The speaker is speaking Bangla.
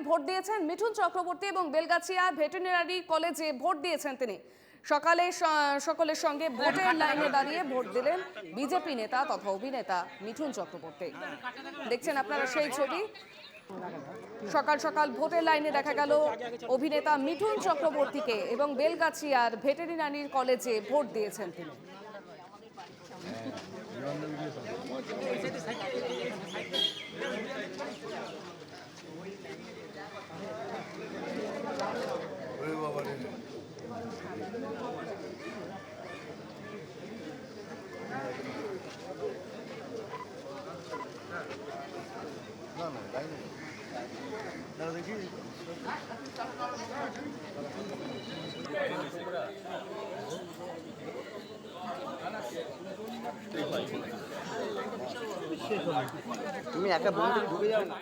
ভোট দিয়েছেন মিঠুন চক্রবর্তী এবং বেলগাছিয়া ভেটেরিনারি কলেজে ভোট দিয়েছেন তিনি। সকালে সকলের সঙ্গে ভোটের লাইনে দাঁড়িয়ে ভোট দিলেন বিজেপি নেতা তথা অভিনেতা মিঠুন চক্রবর্তী। দেখছেন আপনারা সেই ছবি। সকাল সকাল ভোটের লাইনে দেখা গেল অভিনেতা মিঠুন চক্রবর্তীকে এবং বেলগাছিয়ার ভেটেরিনারি কলেজে ভোট দিয়েছেন তিনি। তুমি একটা বন্ধু ঢুকে যাও না।